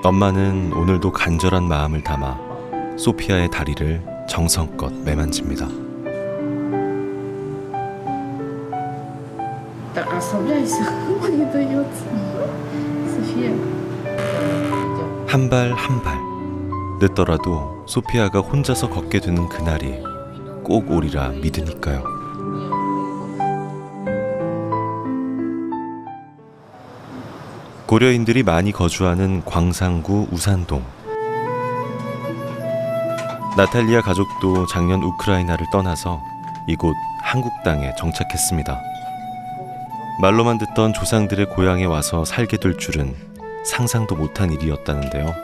엄마는 오늘도 간절한 마음을 담아 소피아의 다리를 정성껏 매만집니다. Так, расслабляйся, не дается. София. 한 발 한 발 늦더라도 소피아가 혼자서 걷게 되는 그날이 꼭 오리라 믿으니까요. 고려인들이 많이 거주하는 광산구 우산동. 나탈리아 가족도 작년 우크라이나를 떠나서 이곳 한국 땅에 정착했습니다. 말로만 듣던 조상들의 고향에 와서 살게 될 줄은 상상도 못한 일이었다는데요.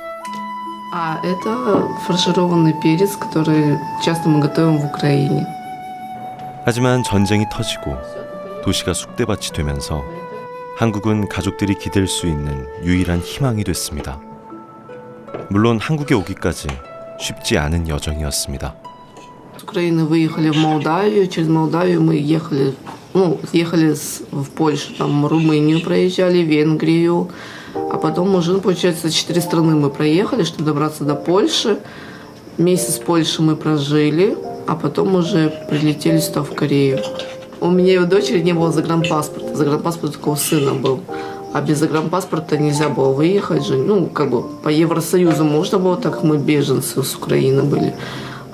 А это фаршированный перец, который часто мы готовим в Украине. 하지만 전쟁이 터지고 도시가 쑥대밭이 되면서 한국은 가족들이 기댈 수 있는 유일한 희망이 됐습니다. 물론 한국에 오기까지 쉽지 않은 여정이었습니다. С Украины выехали в Молдавию, через Молдавию мы ехали в Польшу, там Румынию проезжали, Венгрию, а потом уже, получается, 4 страны мы проехали, чтобы добраться до Польши. Месяц в Польше мы прожили, а потом уже прилетели сюда, в Корею. У меня и у дочери не было загранпаспорта. Загранпаспорт только у сына был. А без загранпаспорта нельзя было выехать же. Ну, как бы по Евросоюзу можно было, так как мы беженцы с Украины были.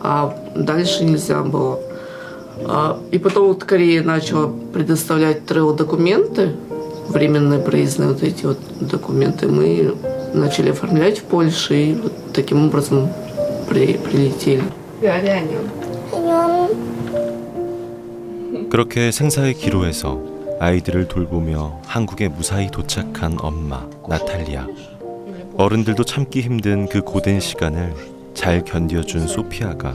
А дальше нельзя было. И потом вот Корея начала предоставлять документы, временные проездные вот эти вот документы. Мы начали оформлять в Польше и вот таким образом прилетели. 그렇게 생사의 기로에서 아이들을 돌보며 한국에 무사히 도착한 엄마 나탈리아. 어른들도 참기 힘든 그 고된 시간을 잘 견뎌준 소피아가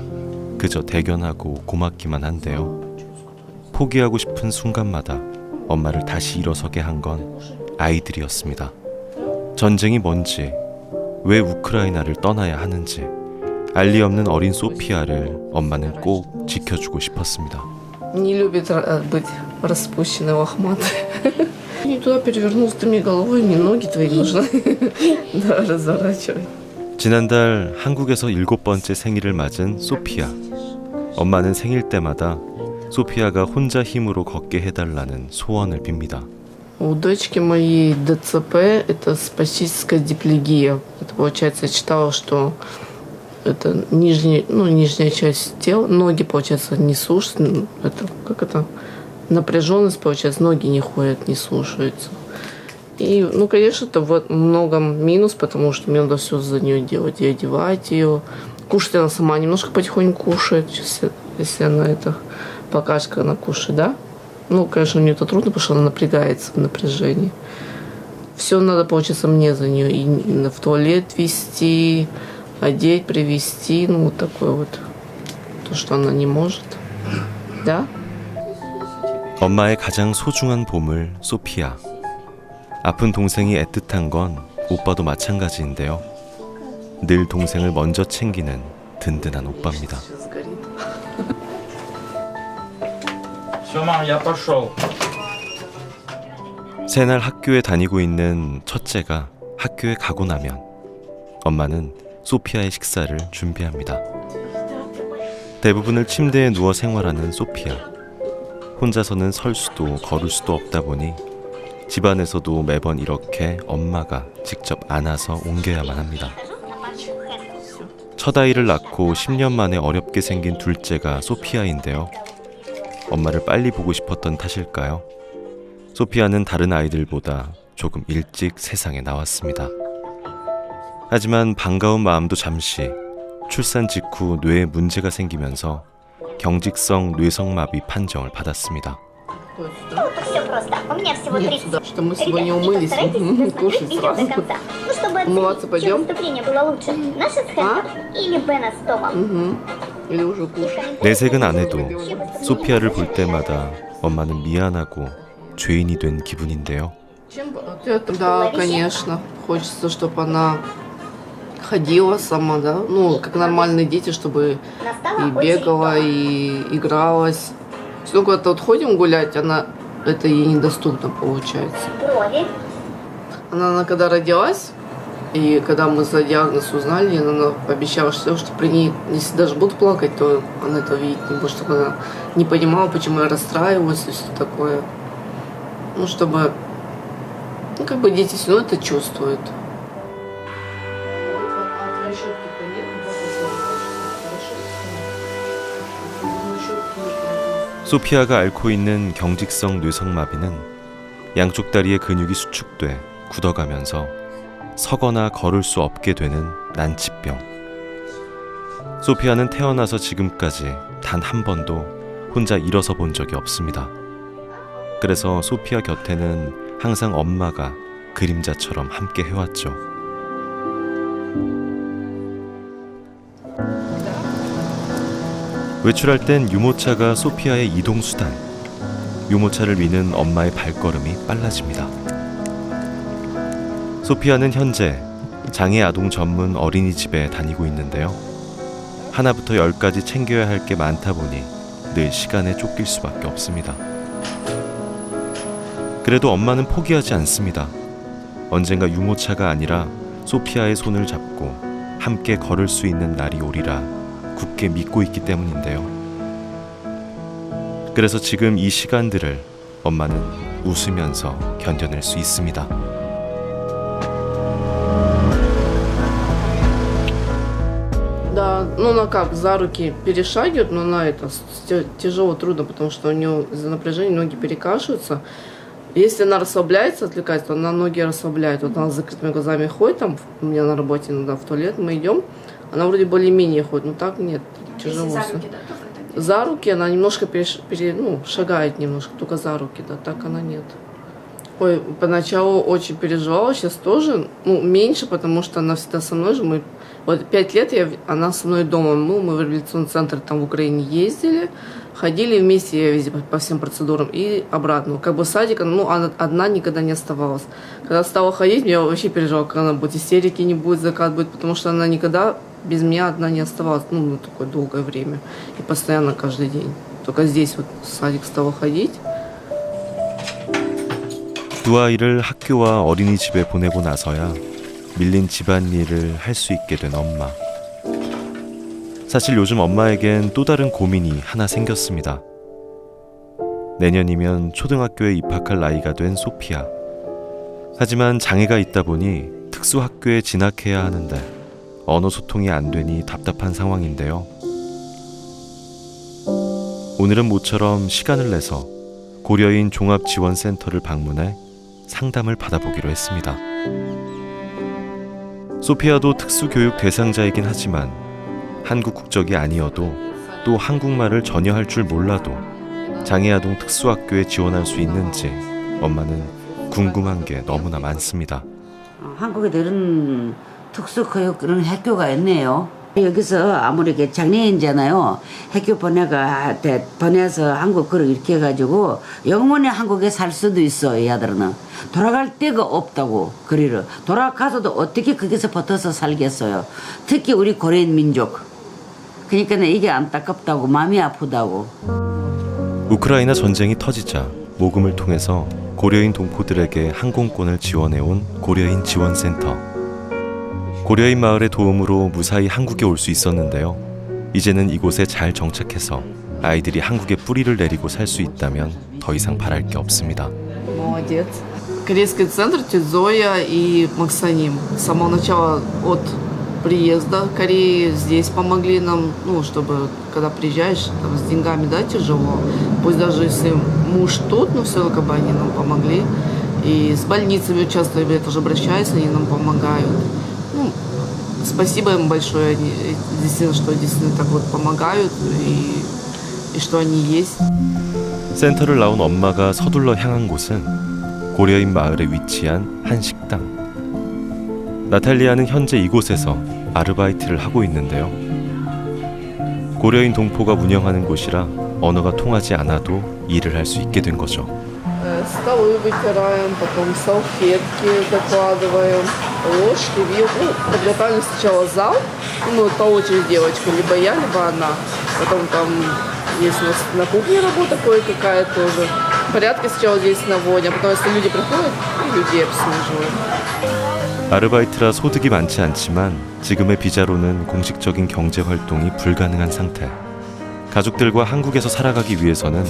그저 대견하고 고맙기만 한데요. 포기하고 싶은 순간마다 엄마를 다시 일어서게 한 건 아이들이었습니다. 전쟁이 뭔지, 왜 우크라이나를 떠나야 하는지 알리 없는 어린 소피아를 엄마는 꼭 지켜주고 싶었습니다. Не любит быть распущенной, лохматой. Не туда перевернулся, ты мне головой, мне ноги твои нужны. Да, разворачивай. 지난달 한국에서 7번째 생일을 맞은 소피아. 엄마는 생일 때마다 소피아가 혼자 힘으로 걷게 해달라는 소원을 빕니다. У дочки моей ДЦП это спастическая диплегия. Это получается, я читала, что это нижняя часть тела, ноги, получается, не слушаются. Это напряженность, получается, ноги не ходят, не слушаются. И, конечно, это в многом минус, потому что мне надо все за нее делать, и одевать ее. Кушать она сама немножко потихоньку кушает, если она это покажет, как она кушает, да? Конечно, мне это трудно, потому что она напрягается в напряжении. Все надо, получается, мне за нее. И в туалет вести, одеть, привезти, вот такое вот. То, что она не может. Да? 엄마의 가장 소중한 보물 소피아. 아픈 동생이 애틋한 건 오빠도 마찬가지인데요. 늘 동생을 먼저 챙기는 든든한 오빠입니다. 새날 학교에 다니고 있는 첫째가 학교에 가고 나면 엄마는 소피아의 식사를 준비합니다. 대부분을 침대에 누워 생활하는 소피아. 혼자서는 설 수도 걸을 수도 없다 보니 집안에서도 매번 이렇게 엄마가 직접 안아서 옮겨야만 합니다. 첫 아이를 낳고 10년 만에 어렵게 생긴 둘째가 소피아인데요. 엄마를 빨리 보고 싶었던 탓일까요? 소피아는 다른 아이들보다 조금 일찍 세상에 나왔습니다. 하지만 반가운 마음도 잠시 출산 직후 뇌에 문제가 생기면서 경직성 뇌성마비 판정을 받았습니다. Что мы сегодня умылись, кушать сразу. Умываться пойдем? Или уже кушать? 내색은 안 해도 소피아를 볼 때마다 엄마는 미안하고 죄인이 된 기분인데요. Да, конечно. Хочется, чтобы она ходила сама, да? Как нормальные дети, чтобы и бегала, и игралась. Если куда-то вот ходим гулять, это ей недоступно получается. Она когда родилась, И когда мы за диагноз узнали, она пообещала, что при ней, если даже буду плакать, то она этого видеть не будет, чтобы она не понимала, почему я расстраиваюсь и все такое. Ну, чтобы, ну, как бы дети все равно это чувствуют. 소피아가 앓고 있는 경직성 뇌성마비는 양쪽 다리의 근육이 수축돼 굳어가면서 서거나 걸을 수 없게 되는 난치병. 소피아는 태어나서 지금까지 단 한 번도 혼자 일어서 본 적이 없습니다. 그래서 소피아 곁에는 항상 엄마가 그림자처럼 함께 해왔죠. 외출할 땐 유모차가 소피아의 이동수단. 유모차를 미는 엄마의 발걸음이 빨라집니다. 소피아는 현재 장애 아동 전문 어린이집에 다니고 있는데요. 하나부터 10까지 챙겨야 할 게 많다 보니 늘 시간에 쫓길 수밖에 없습니다. 그래도 엄마는 포기하지 않습니다. 언젠가 유모차가 아니라 소피아의 손을 잡고 함께 걸을 수 있는 날이 오리라 굳게 믿고 있기 때문인데요. 그래서 지금 이 시간들을 엄마는 웃으면서 견뎌낼 수 있습니다. Да, ну она как, за руки перешагивает, но она это тяжело, трудно, потому что у нее из-за напряжения ноги перекашиваются. Если она расслабляется, отвлекается, то она ноги расслабляет. Вот она с закрытыми глазами ходит, там у меня на работе иногда в туалет мы идем, она вроде более-менее ходит, но так нет, тяжело. За руки, да, только так За руки она немножко шагает немножко, только за руки, да, так она нет. Ой, поначалу очень переживала, сейчас тоже, ну, меньше, потому что она всегда со мной же. Вот 5 лет она со мной дома, мы в реабилитационный центр там в Украине ездили, ходили вместе, я везде по всем процедурам и обратно. Как бы садик, ну, она одна никогда не оставалась. Когда стала ходить, я вообще переживала, как она будет, истерики не будет, закат будет, потому что она никогда без меня одна не оставалась, ну, на такое долгое время. И постоянно каждый день. Только здесь вот в садик стала ходить. 두 아이를 학교와 어린이집에 보내고 나서야 밀린 집안일을 할 수 있게 된 엄마. 사실 요즘 엄마에겐 또 다른 고민이 하나 생겼습니다. 내년이면 초등학교에 입학할 나이가 된 소피아. 하지만 장애가 있다 보니 특수학교에 진학해야 하는데 언어 소통이 안 되니 답답한 상황인데요. 오늘은 모처럼 시간을 내서 고려인 종합지원센터를 방문해 상담을 받아보기로 했습니다. 소피아도 특수교육 대상자이긴 하지만 한국 국적이 아니어도 또 한국말을 전혀 할 줄 몰라도 장애아동 특수학교에 지원할 수 있는지 엄마는 궁금한 게 너무나 많습니다. 한국에 이런 특수교육 그런 학교가 있네요. 여기서 아무리 장애인잖아요. 학교 보내서 한국 그걸 이렇게 해가지고 영원히 한국에 살 수도 있어. 이 아들은 돌아갈 데가 없다고. 그리를 돌아가서도 어떻게 거기서 버텨서 살겠어요. 특히 우리 고려인 민족. 그러니까 이게 안타깝다고 마음이 아프다고. 우크라이나 전쟁이 터지자 모금을 통해서 고려인 동포들에게 항공권을 지원해온 고려인 지원센터. 고려인 마을의 도움으로 무사히 한국에 올 수 있었는데요. 이제는 이곳에 잘 정착해서 아이들이 한국에 뿌리를 내리고 살 수 있다면 더 이상 바랄 게 없습니다. Молодец. Корейский центр Тидзоя и Максаним. С самого начала от приезда Кореи здесь помогли нам, ну, чтобы, когда приезжаешь, там, с деньгами, да, тяжело. Пусть даже если муж тут, но все равно как бы они нам помогли. И с больницами часто я тоже обращаюсь, они нам помогают. Ну, спасибо им большое, они, действительно, что действительно так вот помогают и что они есть. 센터를 나온 엄마가 서둘러 향한 곳은 고려인 마을에 위치한 한 식당. 나탈리아는 현재 이곳에서 아르바이트를 하고 있는데요. 고려인 동포가 운영하는 곳이라 언어가 통하지 않아도 일을 할 수 있게 된 거죠. Столы вытираем, потом салфетки докладываем, ложки, вилку. Подготовили сначала зал, мы по очереди девочка, либо я, либо она. Потом там есть у нас на кухне работа кое-какая тоже. Порядки сначала здесь наводим, а потом если люди приходят, и людей обслуживают. 아르바이트라 소득이 많지 않지만 지금의 비자로는 공식적인 경제 활동이 불가능한 상태. 가족들과 한국에서 살아가기 위해서는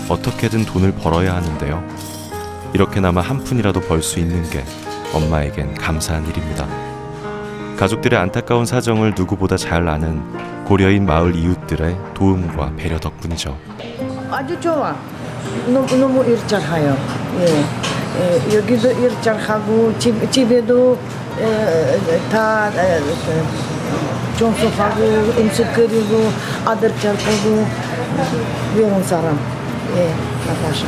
어떻게든 돈을 벌어야 하는데요. 이렇게나마 한 푼이라도 벌 수 있는 게 엄마에겐 감사한 일입니다. 가족들의 안타까운 사정을 누구보다 잘 아는 고려인 마을 이웃들의 도움과 배려 덕분이죠. 아주 좋아. 너무 일 잘해요. 예. 여기도 일 잘하고 집에도 다 청소하고 음식 끓이고 아들 잘 보고 외로운 사람. 예, 나타샤.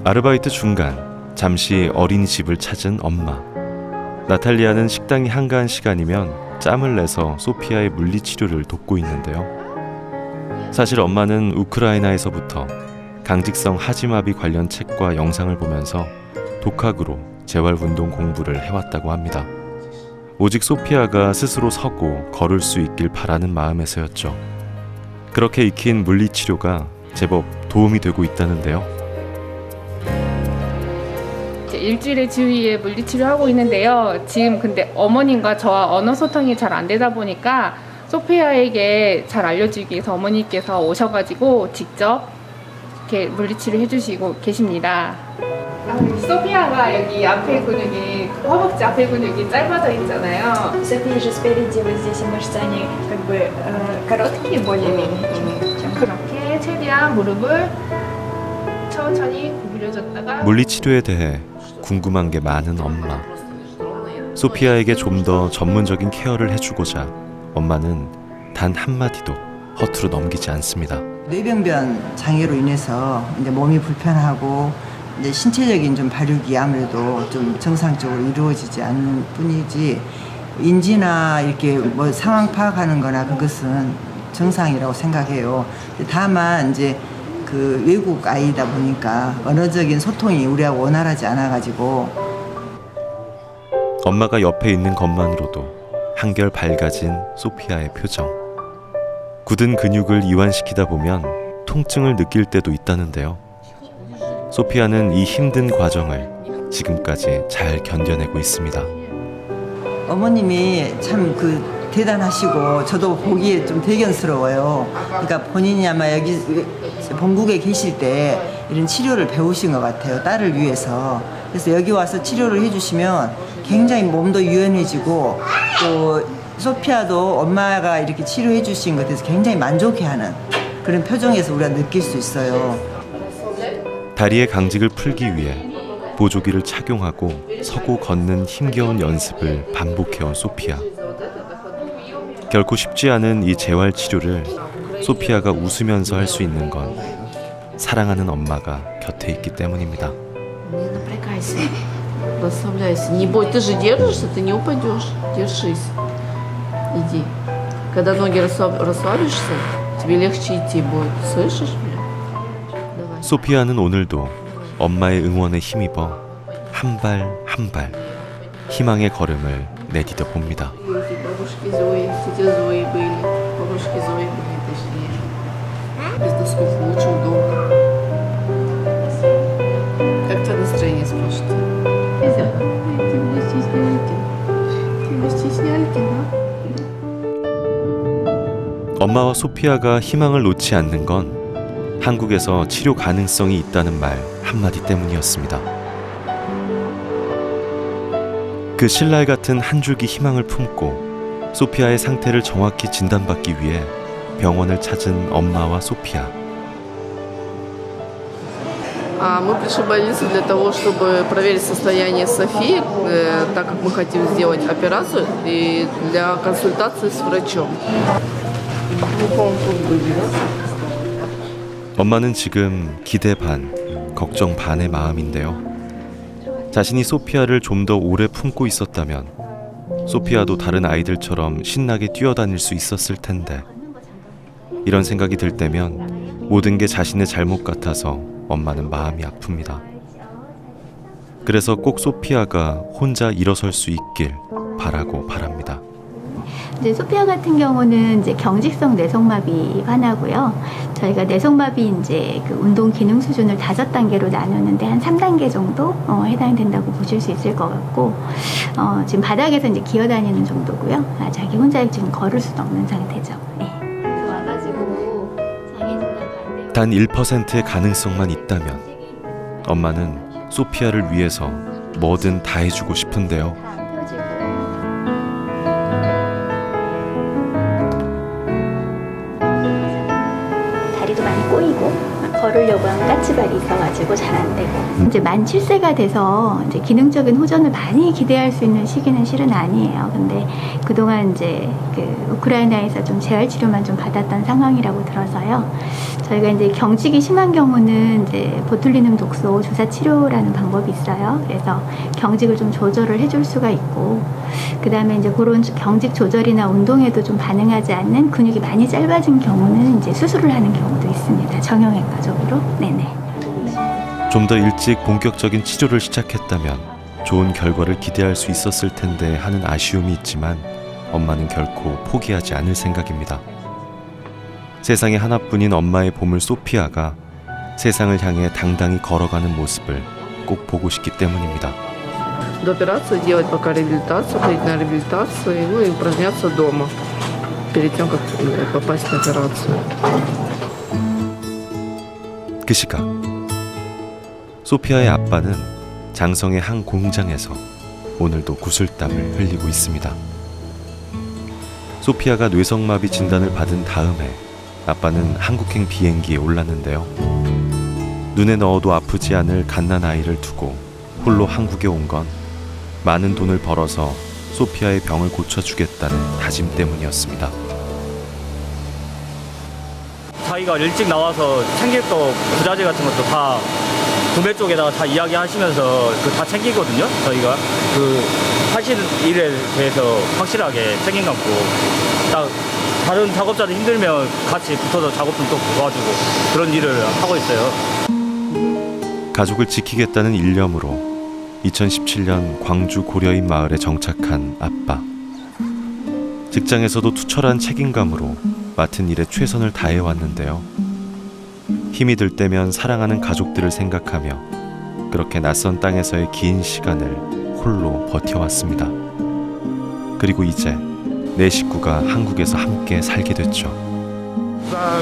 아르바이트 중간 잠시 어린이집을 찾은 엄마. 나탈리아는 식당이 한가한 시간이면 짬을 내서 소피아의 물리치료를 돕고 있는데요. 사실 엄마는 우크라이나에서부터 강직성 하지마비 관련 책과 영상을 보면서 독학으로 재활운동 공부를 해왔다고 합니다. 오직 소피아가 스스로 서고 걸을 수 있길 바라는 마음에서였죠. 그렇게 익힌 물리치료가 제법 도움이 되고 있다는데요. 일주일에 주위에 물리치료하고 있는데요. 지금 근데 어머님과 저와 언어 소통이 잘 안 되다 보니까 소피아에게 잘 알려주기 위해서 어머니께서 오셔가지고 직접 이렇게 물리치료 해주시고 계십니다. 소피아가 여기 앞에 근육이, 허벅지 앞에 근육이 짧아져 있잖아요. София же спереди, вот здесь мышцы, они как бы короткие более-менее, чем 그렇게 최대한 무릎을 천천히 구부려줬다가 물리치료에 대해 궁금한 게 많은 엄마. 소피아에게 좀 더 전문적인 케어를 해주고자 엄마는 단 한마디도 허투루 넘기지 않습니다. 뇌병변 장애로 인해서 이제 몸이 불편하고 이제 신체적인 좀 발육이 아무래도 좀 정상적으로 이루어지지 않는 뿐이지 인지나 이렇게 뭐 상황 파악하는 거나 그것은 정상이라고 생각해요. 다만 이제 그 외국 아이다 보니까 언어적인 소통이 우리하고 원활하지 않아가지고 엄마가 옆에 있는 것만으로도 한결 밝아진 소피아의 표정. 굳은 근육을 이완시키다 보면 통증을 느낄 때도 있다는데요. 소피아는 이 힘든 과정을 지금까지 잘 견뎌내고 있습니다. 어머님이 참 그 대단하시고 저도 보기에 좀 대견스러워요. 그러니까 본인이 아마 여기 본국에 계실 때 이런 치료를 배우신 것 같아요. 딸을 위해서. 그래서 여기 와서 치료를 해주시면 굉장히 몸도 유연해지고 또 소피아도 엄마가 이렇게 치료해 주신 것에 대해서 굉장히 만족해하는 그런 표정에서 우리가 느낄 수 있어요. 다리의 강직을 풀기 위해 보조기를 착용하고 서고 걷는 힘겨운 연습을 반복해온 소피아. 결코 쉽지 않은 이 재활 치료를 소피아가 웃으면서 할 수 있는 건 사랑하는 엄마가 곁에 있기 때문입니다. Не напрягайся, расслабляйся. Не бой, ты же держишься, ты не упадешь. Держись. Иди. Когда ноги расслабишься, тебе легче идти будет. Слышишь меня? Давай. 소피아는 오늘도 엄마의 응원에 힘입어 한 발 한 발 희망의 걸음을 내디뎌 봅니다. Бабушки Зои, тети Зои были. Бабушки Зои были, точнее. Без досков лучше, удобно. Как у тебя настроение, спрашивают? Ты меня стесняйки. Ты меня стесняльки, да? 엄마와 소피아가 희망을 놓지 않는 건 한국에서 치료 가능성이 있다는 말 한마디 때문이었습니다. 그 신랄 같은 한 줄기 희망을 품고 소피아의 상태를 정확히 진단받기 위해 병원을 찾은 엄마와 소피아. Мы пришли в больницу для того, чтобы проверить состояние Софии, так как мы хотим сделать операцию, и для консультации с врачом. 엄마는 지금 기대 반, 걱정 반의 마음인데요. 자신이 소피아를 좀 더 오래 품고 있었다면 소피아도 다른 아이들처럼 신나게 뛰어다닐 수 있었을 텐데 이런 생각이 들 때면 모든 게 자신의 잘못 같아서 엄마는 마음이 아픕니다. 그래서 꼭 소피아가 혼자 일어설 수 있길 바라고 바랍니다. 이제 소피아 같은 경우는 이제 경직성 뇌성마비 환아고요. 저희가 뇌성마비 이제 그 운동 기능 수준을 5단계로 나누는데 한 3단계 정도 해당된다고 보실 수 있을 것 같고, 지금 바닥에서 이제 기어다니는 정도고요. 자기 혼자 지금 걸을 수도 없는 상태죠. 네. 와가지고 장애 진단 받을 단 1%의 가능성만 있다면 엄마는 소피아를 위해서 뭐든 다 해주고 싶은데요. 다리도 많이 꼬이고 걸으려고 하면 까치발이 있어가지고 잘 안 되고, 이제 만 7세가 돼서 이제 기능적인 호전을 많이 기대할 수 있는 시기는 실은 아니에요. 근데 그동안 이제 그 우크라이나에서 좀 재활 치료만 좀 받았던 상황이라고 들어서요. 저희가 이제 경직이 심한 경우는 이제 보툴리눔 독소 주사 치료라는 방법이 있어요. 그래서 경직을 좀 조절을 해줄 수가 있고, 그 다음에 이제 그런 경직 조절이나 운동에도 좀 반응하지 않는 근육이 많이 짧아진 경우는 이제 수술을 하는 경우도 있습니다. 정형외과적으로. 네네. 좀 더 일찍 본격적인 치료를 시작했다면 좋은 결과를 기대할 수 있었을 텐데 하는 아쉬움이 있지만 엄마는 결코 포기하지 않을 생각입니다. 세상에 하나뿐인 엄마의 보물 소피아가 세상을 향해 당당히 걸어가는 모습을 꼭 보고 싶기 때문입니다. До операции делать пока реабилитацию, ходить на реабилитацию, ну и упражняться дома перед тем, как попасть на операцию. 그 시각 소피아의 아빠는 장성의 한 공장에서 오늘도 구슬땀을 흘리고 있습니다. 소피아가 뇌성마비 진단을 받은 다음에 아빠는 한국행 비행기에 올랐는데요. 눈에 넣어도 아프지 않을 갓난아이를 두고 홀로 한국에 온 건 많은 돈을 벌어서 소피아의 병을 고쳐주겠다는 다짐 때문이었습니다. 자기가 일찍 나와서 챙길 거 부자재 같은 것도 다 구매 쪽에다가 다 이야기하시면서 그 다 챙기거든요. 저희가 그 하시는 일에 대해서 확실하게 책임 갖고 딱 다른 작업자들 힘들면 같이 붙어서 작업 좀 또 도와주고 그런 일을 하고 있어요. 가족을 지키겠다는 일념으로 2017년 광주 고려인 마을에 정착한 아빠. 직장에서도 투철한 책임감으로 맡은 일에 최선을 다해왔는데요. 힘이 들 때면 사랑하는 가족들을 생각하며 그렇게 낯선 땅에서의 긴 시간을 홀로 버텨왔습니다. 그리고 이제 내 식구가 한국에서 함께 살게 됐죠.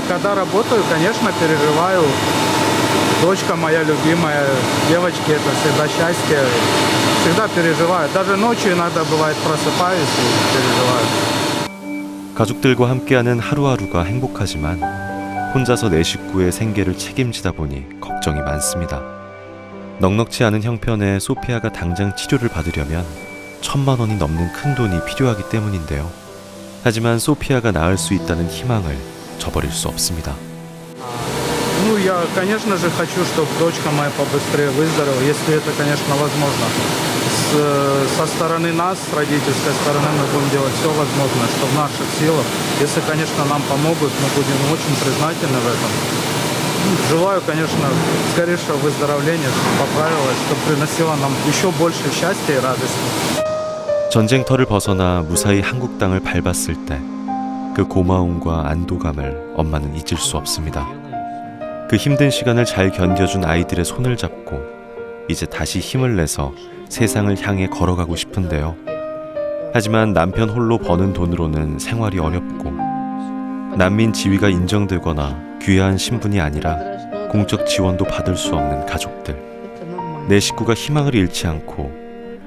Когда работаю, конечно, переживаю. Дочка моя любимая, девочки, это всегда счастье. Всегда переживаю. Даже ночью иногда бывает просыпаюсь и переживаю. 가족들과 함께하는 하루하루가 행복하지만 혼자서 내 식구의 생계를 책임지다 보니 걱정이 많습니다. 넉넉지 않은 형편에 소피아가 당장 치료를 받으려면 1,000만 원이 넘는 큰 돈이 필요하기 때문인데요. 하지만 소피아가 나을 수 있다는 희망을 저버릴 수 없습니다. Ну, я, конечно же, хочу, чтобы дочка моя побыстрее выздоровела, если это, конечно, возможно. Со стороны нас, с родительской стороны, мы будем делать все возможное, что в наших силах. Если, конечно, нам помогут, мы будем очень признательны в этом. Желаю, конечно, скорейшего выздоровления, чтобы поправилась, чтобы приносила нам еще больше счастья и радости. 전쟁터를 벗어나 무사히 한국 땅을 밟았을 때 그 고마움과 안도감을 엄마는 잊을 수 없습니다. 그 힘든 시간을 잘 견뎌준 아이들의 손을 잡고 이제 다시 힘을 내서 세상을 향해 걸어가고 싶은데요. 하지만 남편 홀로 버는 돈으로는 생활이 어렵고 난민 지위가 인정되거나 귀화한 신분이 아니라 공적 지원도 받을 수 없는 가족들. 내 식구가 희망을 잃지 않고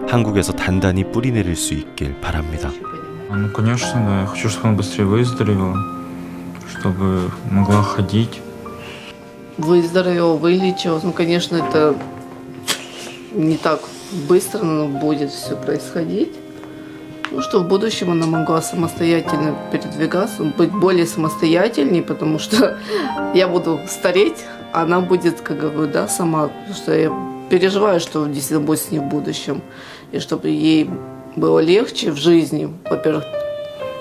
한국에서 단단히 뿌리내릴 수 있길 바랍니다. Ну, конечно, да. Я хочу, чтобы она быстрее выздоровела, чтобы могла ходить. Выздоровел, вылечилась. Ну, конечно, это не так быстро, но будет все происходить. Ну, что в будущем она могла самостоятельно передвигаться, быть более самостоятельней, потому что я буду стареть, а она будет, как говорю, да, сама. Потому что я переживаю, что действительно будет с ней в будущем. И чтобы ей было легче в жизни. Во-первых,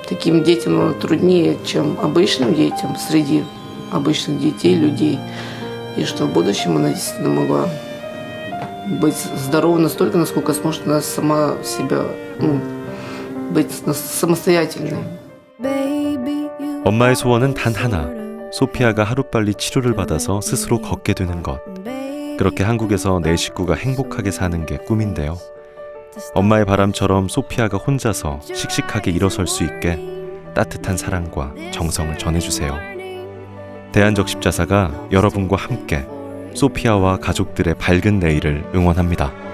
таким детям труднее, чем обычным детям среди обычных детей, людей. И что в будущем она действительно могла быть здорова настолько, насколько сможет она сама себя, быть самостоятельной. 엄마의 소원은 단 하나. 소피아가 하루빨리 치료를 받아서 스스로 걷게 되는 것. 그렇게 한국에서 내 식구가 행복하게 사는 게 꿈인데요. 엄마의 바람처럼 소피아가 혼자서 씩씩하게 일어설 수 있게 따뜻한 사랑과 정성을 전해주세요. 대한적십자사가 여러분과 함께 소피아와 가족들의 밝은 내일을 응원합니다.